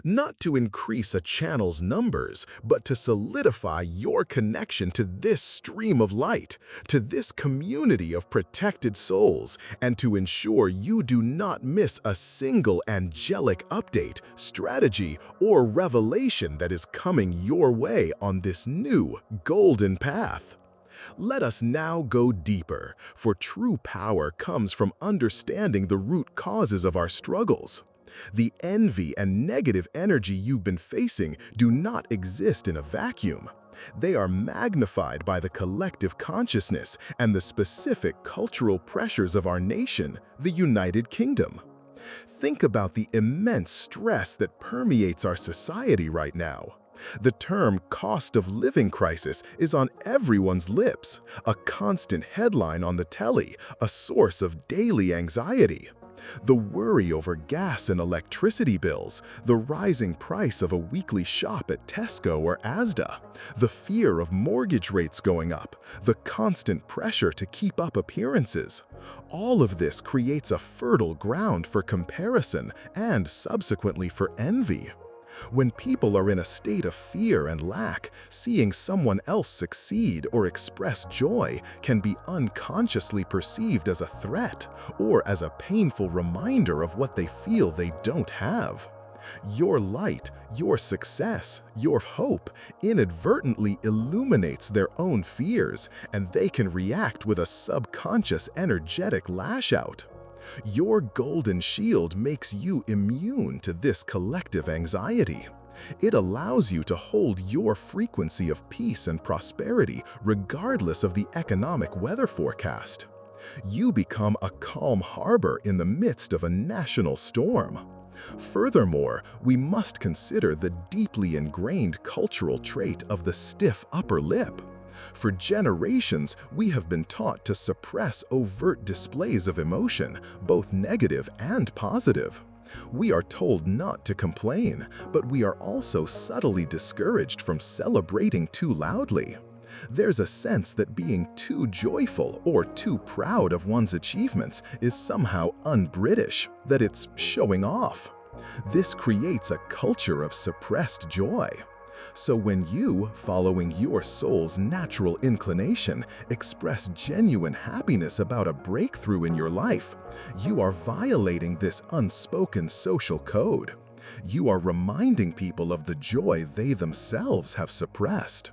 not to increase a channel's numbers, but to solidify your connection to this stream of light, to this community of protected souls, and to ensure you do not miss a single angelic update, strategy, or revelation that is coming your way on this new golden path. Let us now go deeper, for true power comes from understanding the root causes of our struggles. The envy and negative energy you've been facing do not exist in a vacuum. They are magnified by the collective consciousness and the specific cultural pressures of our nation, the United Kingdom. Think about the immense stress that permeates our society right now. The term cost of living crisis is on everyone's lips, a constant headline on the telly, a source of daily anxiety. The worry over gas and electricity bills, the rising price of a weekly shop at Tesco or Asda, the fear of mortgage rates going up, the constant pressure to keep up appearances. All of this creates a fertile ground for comparison and subsequently for envy. When people are in a state of fear and lack, seeing someone else succeed or express joy can be unconsciously perceived as a threat or as a painful reminder of what they feel they don't have. Your light, your success, your hope inadvertently illuminates their own fears, and they can react with a subconscious energetic lash-out. Your golden shield makes you immune to this collective anxiety. It allows you to hold your frequency of peace and prosperity regardless of the economic weather forecast. You become a calm harbor in the midst of a national storm. Furthermore, we must consider the deeply ingrained cultural trait of the stiff upper lip. For generations, we have been taught to suppress overt displays of emotion, both negative and positive. We are told not to complain, but we are also subtly discouraged from celebrating too loudly. There's a sense that being too joyful or too proud of one's achievements is somehow un-British, that it's showing off. This creates a culture of suppressed joy. So when you, following your soul's natural inclination, express genuine happiness about a breakthrough in your life, you are violating this unspoken social code. You are reminding people of the joy they themselves have suppressed.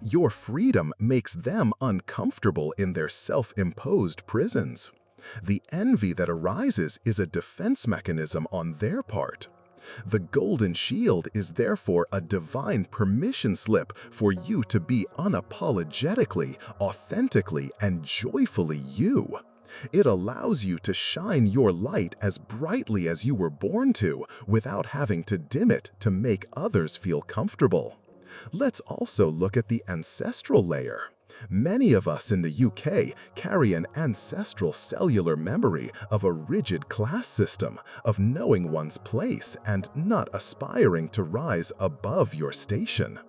Your freedom makes them uncomfortable in their self-imposed prisons. The envy that arises is a defense mechanism on their part. The golden shield is therefore a divine permission slip for you to be unapologetically, authentically, and joyfully you. It allows you to shine your light as brightly as you were born to, without having to dim it to make others feel comfortable. Let's also look at the ancestral layer. Many of us in the UK carry an ancestral cellular memory of a rigid class system, of knowing one's place and not aspiring to rise above your station.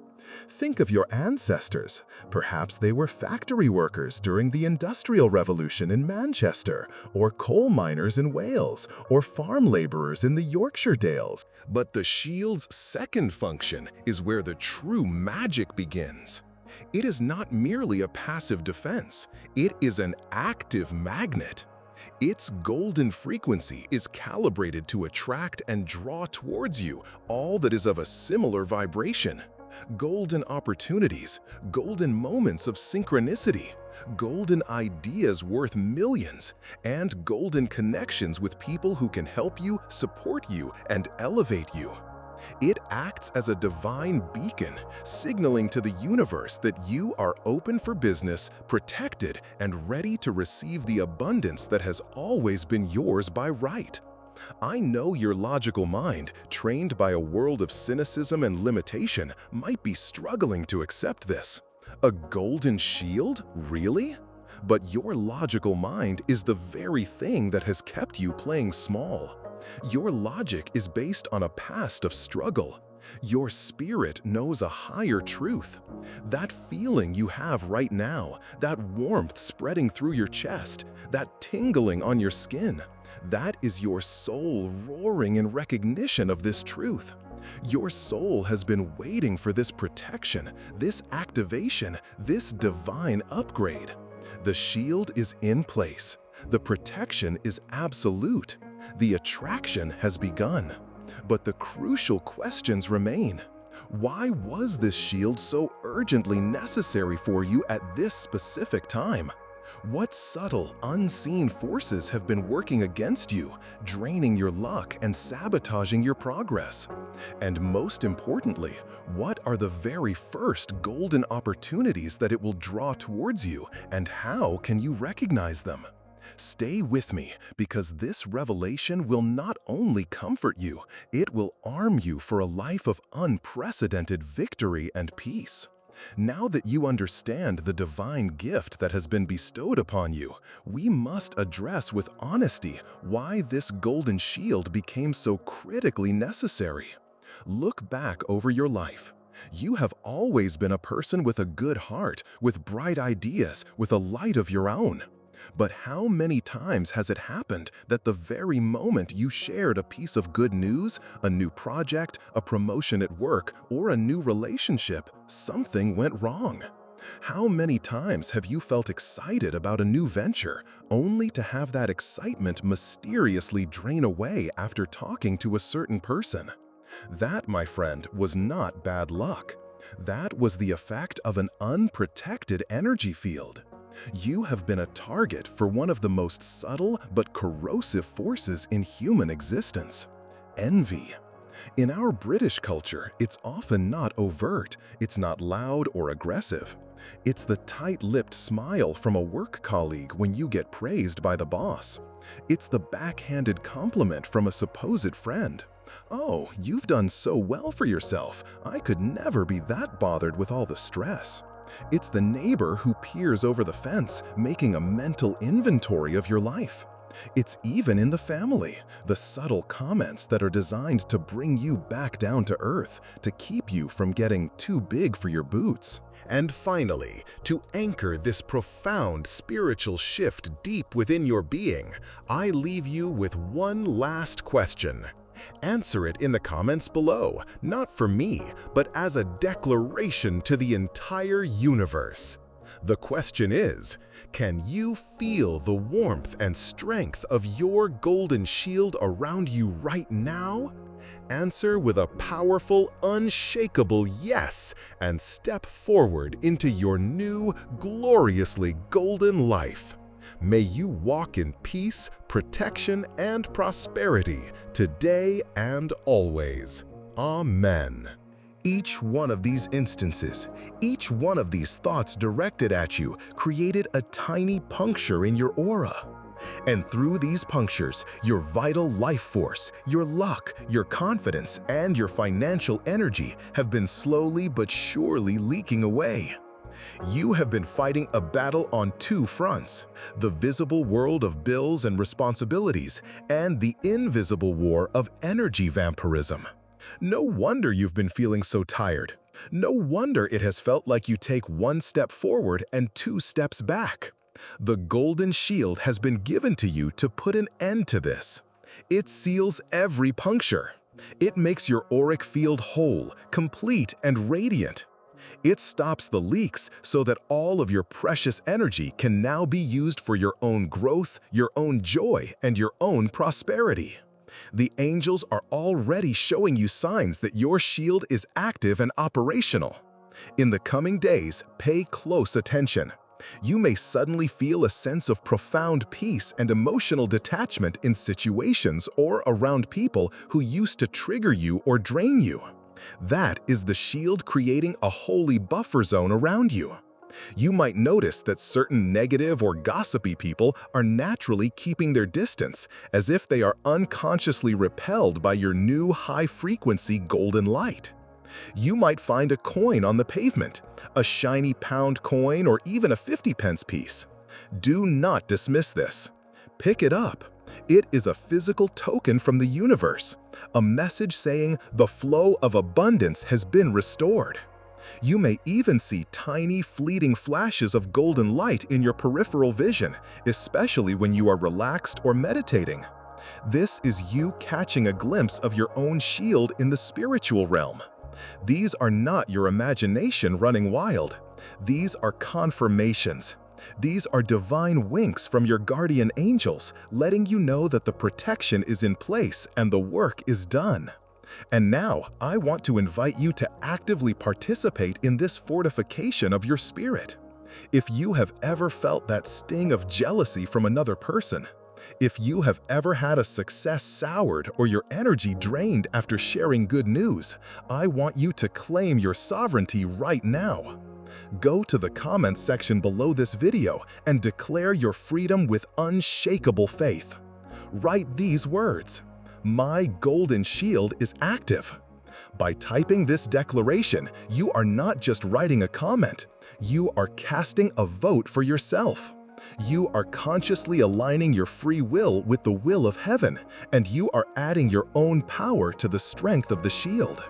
Think of your ancestors. Perhaps they were factory workers during the Industrial Revolution in Manchester, or coal miners in Wales, or farm laborers in the Yorkshire Dales. But the shield's second function is where the true magic begins. It is not merely a passive defense, it is an active magnet. Its golden frequency is calibrated to attract and draw towards you all that is of a similar vibration. Golden opportunities, golden moments of synchronicity, golden ideas worth millions, and golden connections with people who can help you, support you, and elevate you. It acts as a divine beacon, signaling to the universe that you are open for business, protected, and ready to receive the abundance that has always been yours by right. I know your logical mind, trained by a world of cynicism and limitation, might be struggling to accept this. A golden shield? Really? But your logical mind is the very thing that has kept you playing small. Your logic is based on a past of struggle. Your spirit knows a higher truth. That feeling you have right now, that warmth spreading through your chest, that tingling on your skin, that is your soul roaring in recognition of this truth. Your soul has been waiting for this protection, this activation, this divine upgrade. The shield is in place. The protection is absolute. The attraction has begun. But the crucial questions remain. Why was this shield so urgently necessary for you at this specific time? What subtle, unseen forces have been working against you, draining your luck and sabotaging your progress? And most importantly, what are the very first golden opportunities that it will draw towards you, and how can you recognize them? Stay with me, because this revelation will not only comfort you, it will arm you for a life of unprecedented victory and peace. Now that you understand the divine gift that has been bestowed upon you, we must address with honesty why this golden shield became so critically necessary. Look back over your life. You have always been a person with a good heart, with bright ideas, with a light of your own. But how many times has it happened that the very moment you shared a piece of good news, a new project, a promotion at work, or a new relationship, something went wrong? How many times have you felt excited about a new venture, only to have that excitement mysteriously drain away after talking to a certain person? That, my friend, was not bad luck. That was the effect of an unprotected energy field. You have been a target for one of the most subtle but corrosive forces in human existence: envy. In our British culture, it's often not overt, it's not loud or aggressive. It's the tight-lipped smile from a work colleague when you get praised by the boss. It's the backhanded compliment from a supposed friend. "Oh, you've done so well for yourself. I could never be that bothered with all the stress." It's the neighbor who peers over the fence, making a mental inventory of your life. It's even in the family, the subtle comments that are designed to bring you back down to earth, to keep you from getting too big for your boots. And finally, to anchor this profound spiritual shift deep within your being, I leave you with one last question. Answer it in the comments below, not for me, but as a declaration to the entire universe. The question is, can you feel the warmth and strength of your golden shield around you right now? Answer with a powerful, unshakable yes, and step forward into your new, gloriously golden life. May you walk in peace, protection, and prosperity today and always. Amen. Each one of these instances, each one of these thoughts directed at you, created a tiny puncture in your aura. And through these punctures, your vital life force, your luck, your confidence, and your financial energy have been slowly but surely leaking away. You have been fighting a battle on two fronts: the visible world of bills and responsibilities, and the invisible war of energy vampirism. No wonder you've been feeling so tired. No wonder it has felt like you take one step forward and two steps back. The golden shield has been given to you to put an end to this. It seals every puncture. It makes your auric field whole, complete, and radiant. It stops the leaks so that all of your precious energy can now be used for your own growth, your own joy, and your own prosperity. The angels are already showing you signs that your shield is active and operational. In the coming days, pay close attention. You may suddenly feel a sense of profound peace and emotional detachment in situations or around people who used to trigger you or drain you. That is the shield creating a holy buffer zone around you. You might notice that certain negative or gossipy people are naturally keeping their distance, as if they are unconsciously repelled by your new high-frequency golden light. You might find a coin on the pavement, a shiny pound coin, or even a 50-pence piece. Do not dismiss this. Pick it up. It is a physical token from the universe, a message saying the flow of abundance has been restored. You may even see tiny, fleeting flashes of golden light in your peripheral vision, especially when you are relaxed or meditating. This is you catching a glimpse of your own shield in the spiritual realm. These are not your imagination running wild. These are confirmations. These are divine winks from your guardian angels, letting you know that the protection is in place and the work is done. And now, I want to invite you to actively participate in this fortification of your spirit. If you have ever felt that sting of jealousy from another person, if you have ever had a success soured or your energy drained after sharing good news, I want you to claim your sovereignty right now. Go to the comments section below this video and declare your freedom with unshakable faith. Write these words: "My golden shield is active." By typing this declaration, you are not just writing a comment, you are casting a vote for yourself. You are consciously aligning your free will with the will of heaven, and you are adding your own power to the strength of the shield.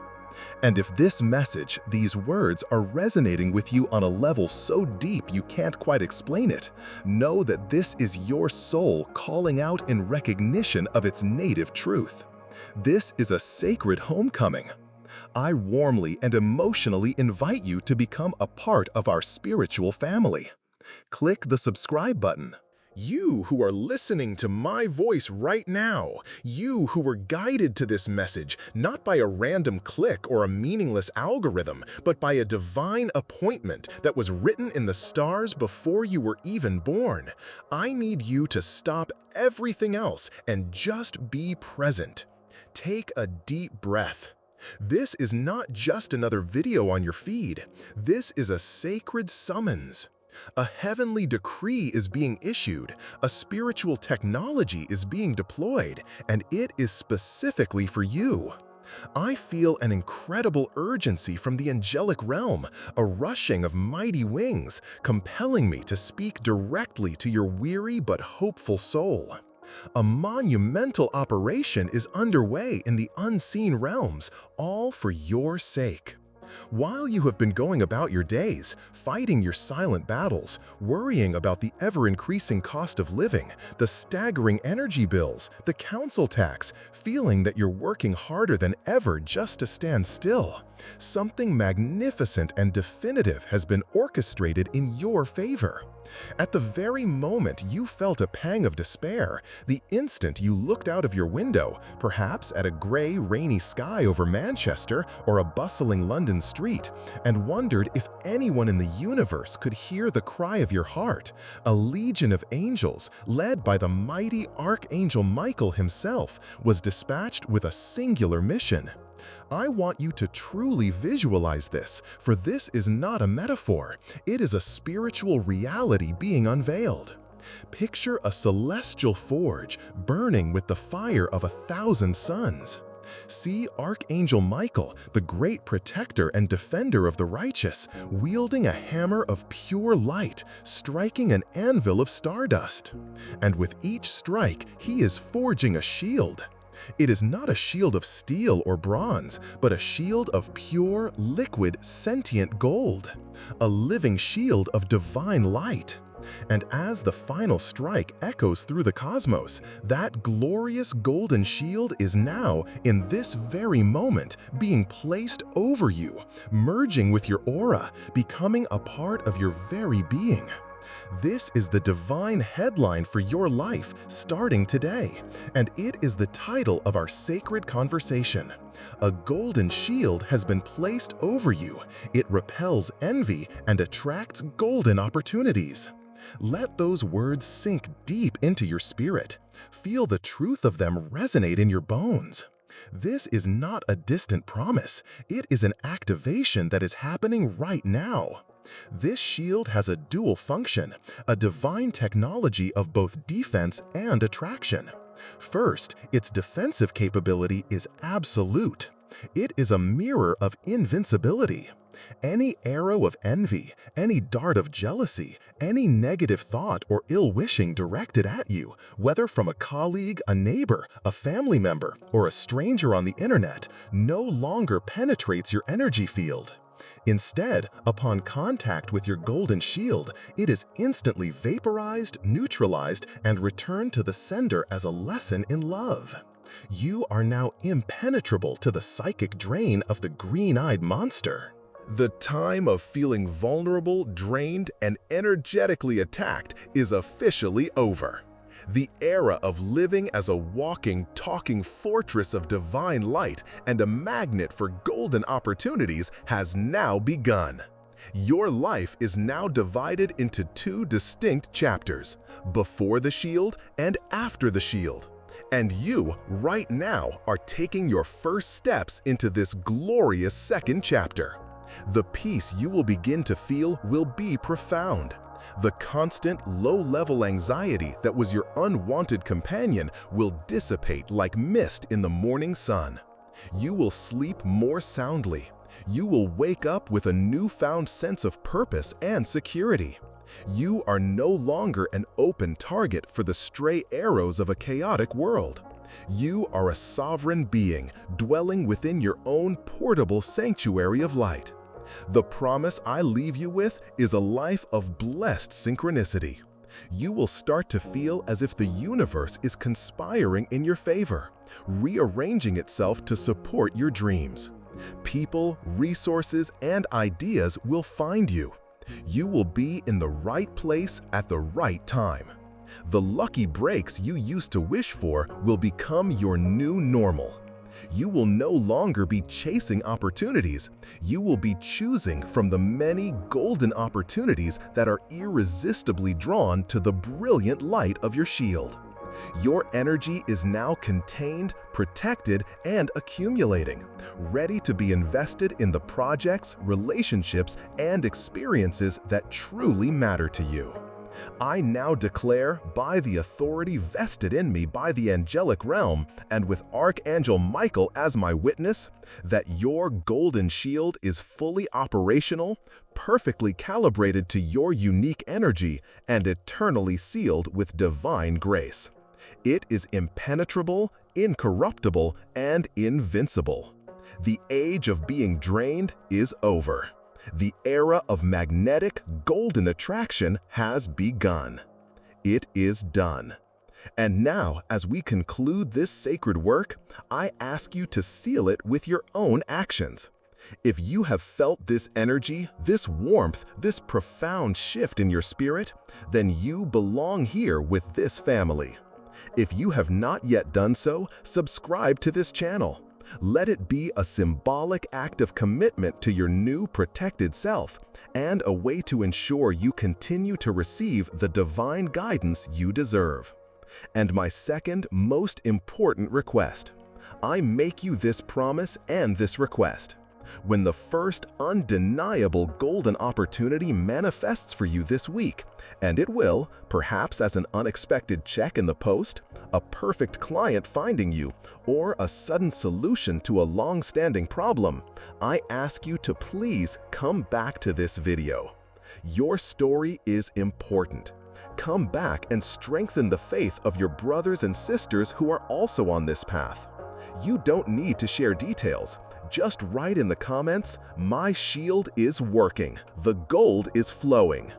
And if this message, these words, are resonating with you on a level so deep you can't quite explain it, know that this is your soul calling out in recognition of its native truth. This is a sacred homecoming. I warmly and emotionally invite you to become a part of our spiritual family. Click the subscribe button. You who are listening to my voice right now, you who were guided to this message not by a random click or a meaningless algorithm, but by a divine appointment that was written in the stars before you were even born, I need you to stop everything else and just be present. Take a deep breath. This is not just another video on your feed. This is a sacred summons. A heavenly decree is being issued, a spiritual technology is being deployed, and it is specifically for you. I feel an incredible urgency from the angelic realm, a rushing of mighty wings, compelling me to speak directly to your weary but hopeful soul. A monumental operation is underway in the unseen realms, all for your sake. While you have been going about your days, fighting your silent battles, worrying about the ever-increasing cost of living, the staggering energy bills, the council tax, feeling that you're working harder than ever just to stand still, something magnificent and definitive has been orchestrated in your favor. At the very moment you felt a pang of despair, the instant you looked out of your window, perhaps at a gray, rainy sky over Manchester or a bustling London street, and wondered if anyone in the universe could hear the cry of your heart, a legion of angels, led by the mighty Archangel Michael himself, was dispatched with a singular mission. I want you to truly visualize this, for this is not a metaphor. It is a spiritual reality being unveiled. Picture a celestial forge burning with the fire of 1,000 suns. See Archangel Michael, the great protector and defender of the righteous, wielding a hammer of pure light, striking an anvil of stardust. And with each strike, he is forging a shield. It is not a shield of steel or bronze, but a shield of pure, liquid, sentient gold. A living shield of divine light. And as the final strike echoes through the cosmos, that glorious golden shield is now, in this very moment, being placed over you, merging with your aura, becoming a part of your very being. This is the divine headline for your life starting today, and it is the title of our sacred conversation. A golden shield has been placed over you. It repels envy and attracts golden opportunities. Let those words sink deep into your spirit. Feel the truth of them resonate in your bones. This is not a distant promise. It is an activation that is happening right now. This shield has a dual function, a divine technology of both defense and attraction. First, its defensive capability is absolute. It is a mirror of invincibility. Any arrow of envy, any dart of jealousy, any negative thought or ill-wishing directed at you, whether from a colleague, a neighbor, a family member, or a stranger on the internet, no longer penetrates your energy field. Instead, upon contact with your golden shield, it is instantly vaporized, neutralized, and returned to the sender as a lesson in love. You are now impenetrable to the psychic drain of the green-eyed monster. The time of feeling vulnerable, drained, and energetically attacked is officially over. The era of living as a walking, talking fortress of divine light and a magnet for golden opportunities has now begun. Your life is now divided into two distinct chapters, before the shield and after the shield. And you, right now, are taking your first steps into this glorious second chapter. The peace you will begin to feel will be profound. The constant, low-level anxiety that was your unwanted companion will dissipate like mist in the morning sun. You will sleep more soundly. You will wake up with a newfound sense of purpose and security. You are no longer an open target for the stray arrows of a chaotic world. You are a sovereign being dwelling within your own portable sanctuary of light. The promise I leave you with is a life of blessed synchronicity. You will start to feel as if the universe is conspiring in your favor, rearranging itself to support your dreams. People, resources, and ideas will find you. You will be in the right place at the right time. The lucky breaks you used to wish for will become your new normal. You will no longer be chasing opportunities. You will be choosing from the many golden opportunities that are irresistibly drawn to the brilliant light of your shield. Your energy is now contained, protected, and accumulating, ready to be invested in the projects, relationships, and experiences that truly matter to you. I now declare, by the authority vested in me by the angelic realm, and with Archangel Michael as my witness, that your golden shield is fully operational, perfectly calibrated to your unique energy, and eternally sealed with divine grace. It is impenetrable, incorruptible, and invincible. The age of being drained is over. The era of magnetic, golden attraction has begun. It is done. And now, as we conclude this sacred work, I ask you to seal it with your own actions. If you have felt this energy, this warmth, this profound shift in your spirit, then you belong here with this family. If you have not yet done so, subscribe to this channel. Let it be a symbolic act of commitment to your new protected self and a way to ensure you continue to receive the divine guidance you deserve. And my second most important request. I make you this promise and this request. When the first undeniable golden opportunity manifests for you this week, and it will, perhaps as an unexpected check in the post, a perfect client finding you, or a sudden solution to a long-standing problem, I ask you to please come back to this video. Your story is important. Come back and strengthen the faith of your brothers and sisters who are also on this path. You don't need to share details. Just write in the comments, "My shield is working. The gold is flowing."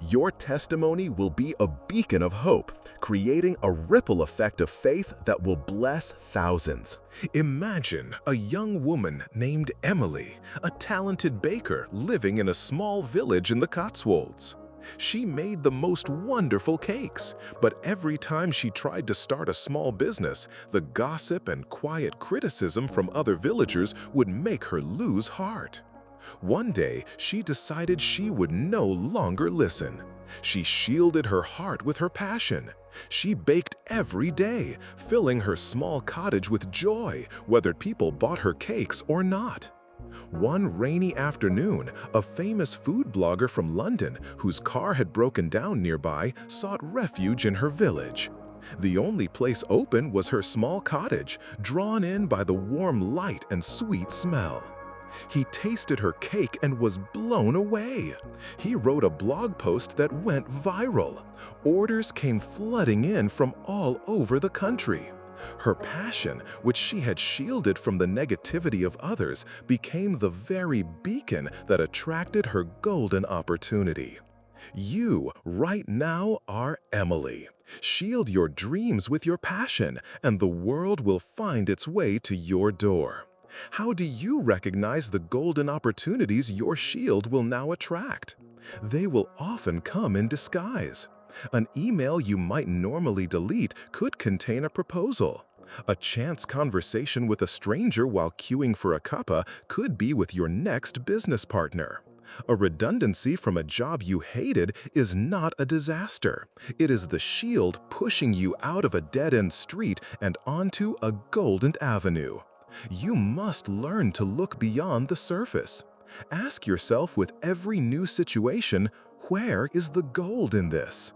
Your testimony will be a beacon of hope, creating a ripple effect of faith that will bless thousands. Imagine a young woman named Emily, a talented baker living in a small village in the Cotswolds. She made the most wonderful cakes, but every time she tried to start a small business, the gossip and quiet criticism from other villagers would make her lose heart. One day, she decided she would no longer listen. She shielded her heart with her passion. She baked every day, filling her small cottage with joy, whether people bought her cakes or not. One rainy afternoon, a famous food blogger from London, whose car had broken down nearby, sought refuge in her village. The only place open was her small cottage, drawn in by the warm light and sweet smell. He tasted her cake and was blown away. He wrote a blog post that went viral. Orders came flooding in from all over the country. Her passion, which she had shielded from the negativity of others, became the very beacon that attracted her golden opportunity. You, right now, are Emily. Shield your dreams with your passion, and the world will find its way to your door. How do you recognize the golden opportunities your shield will now attract? They will often come in disguise. An email you might normally delete could contain a proposal. A chance conversation with a stranger while queuing for a cuppa could be with your next business partner. A redundancy from a job you hated is not a disaster. It is the shield pushing you out of a dead-end street and onto a golden avenue. You must learn to look beyond the surface. Ask yourself with every new situation, where is the gold in this?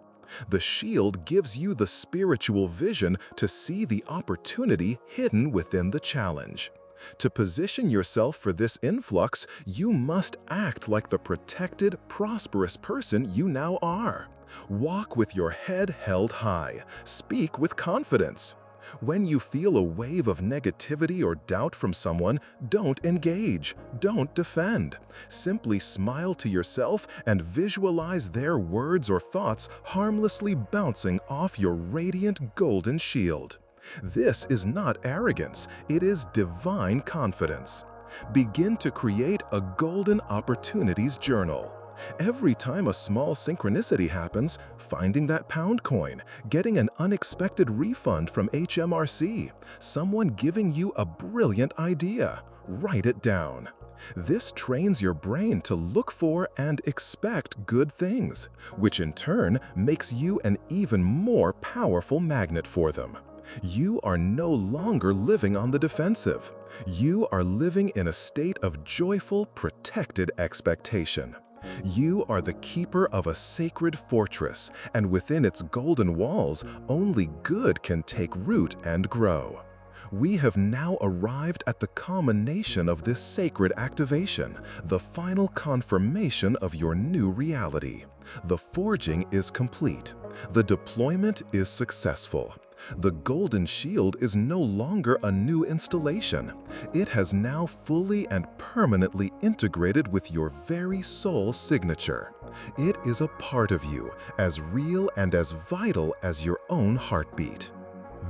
The shield gives you the spiritual vision to see the opportunity hidden within the challenge. To position yourself for this influx, you must act like the protected, prosperous person you now are. Walk with your head held high. Speak with confidence. When you feel a wave of negativity or doubt from someone, don't engage, don't defend. Simply smile to yourself and visualize their words or thoughts harmlessly bouncing off your radiant golden shield. This is not arrogance, it is divine confidence. Begin to create a golden opportunities journal. Every time a small synchronicity happens, finding that pound coin, getting an unexpected refund from HMRC, someone giving you a brilliant idea, write it down. This trains your brain to look for and expect good things, which in turn makes you an even more powerful magnet for them. You are no longer living on the defensive. You are living in a state of joyful, protected expectation. You are the keeper of a sacred fortress, and within its golden walls, only good can take root and grow. We have now arrived at the culmination of this sacred activation, the final confirmation of your new reality. The forging is complete. The deployment is successful. The golden shield is no longer a new installation. It has now fully and permanently integrated with your very soul signature. It is a part of you, as real and as vital as your own heartbeat.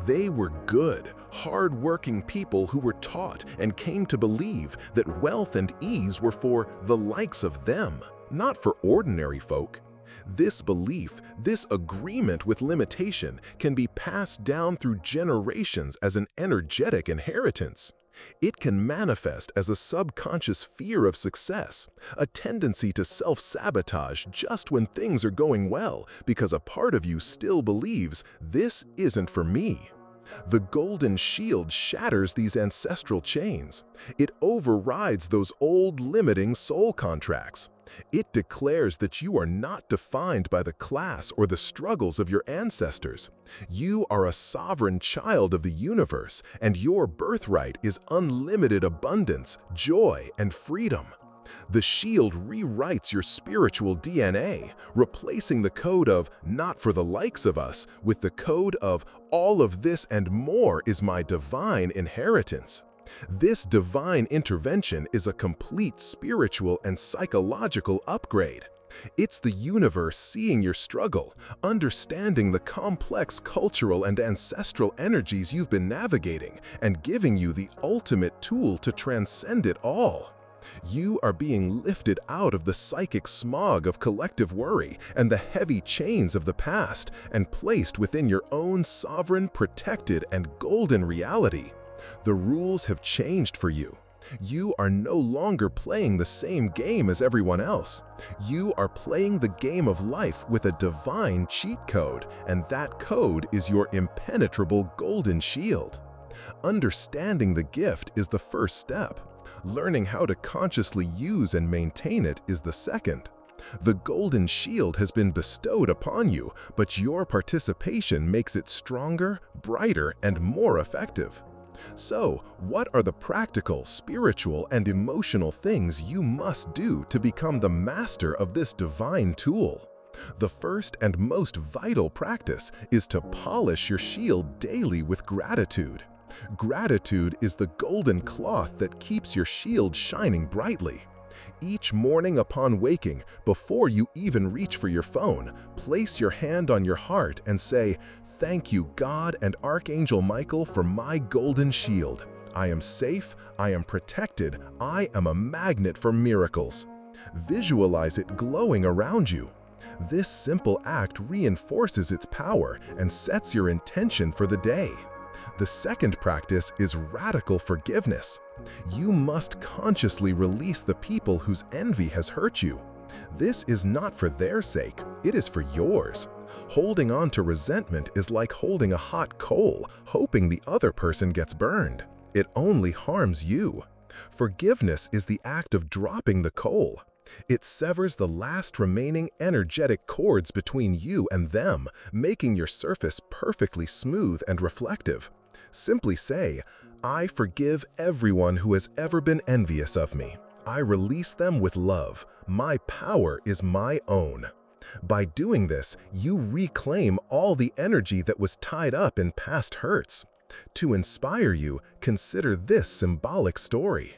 They were good, hard-working people who were taught and came to believe that wealth and ease were for the likes of them, not for ordinary folk. This belief, this agreement with limitation, can be passed down through generations as an energetic inheritance. It can manifest as a subconscious fear of success, a tendency to self-sabotage just when things are going well because a part of you still believes, this isn't for me. The golden shield shatters these ancestral chains. It overrides those old limiting soul contracts. It declares that you are not defined by the class or the struggles of your ancestors. You are a sovereign child of the universe, and your birthright is unlimited abundance, joy, and freedom. The shield rewrites your spiritual DNA, replacing the code of "not for the likes of us" with the code of "all of this and more is my divine inheritance." This divine intervention is a complete spiritual and psychological upgrade. It's the universe seeing your struggle, understanding the complex cultural and ancestral energies you've been navigating, and giving you the ultimate tool to transcend it all. You are being lifted out of the psychic smog of collective worry and the heavy chains of the past and placed within your own sovereign, protected, and golden reality. The rules have changed for you. You are no longer playing the same game as everyone else. You are playing the game of life with a divine cheat code, and that code is your impenetrable golden shield. Understanding the gift is the first step. Learning how to consciously use and maintain it is the second. The golden shield has been bestowed upon you, but your participation makes it stronger, brighter, and more effective. So, what are the practical, spiritual, and emotional things you must do to become the master of this divine tool? The first and most vital practice is to polish your shield daily with gratitude. Gratitude is the golden cloth that keeps your shield shining brightly. Each morning upon waking, before you even reach for your phone, place your hand on your heart and say, "Thank you, God and Archangel Michael, for my golden shield. I am safe, I am protected, I am a magnet for miracles." Visualize it glowing around you. This simple act reinforces its power and sets your intention for the day. The second practice is radical forgiveness. You must consciously release the people whose envy has hurt you. This is not for their sake, it is for yours. Holding on to resentment is like holding a hot coal, hoping the other person gets burned. It only harms you. Forgiveness is the act of dropping the coal. It severs the last remaining energetic cords between you and them, making your surface perfectly smooth and reflective. Simply say, "I forgive everyone who has ever been envious of me. I release them with love. My power is my own." By doing this, you reclaim all the energy that was tied up in past hurts. To inspire you, consider this symbolic story.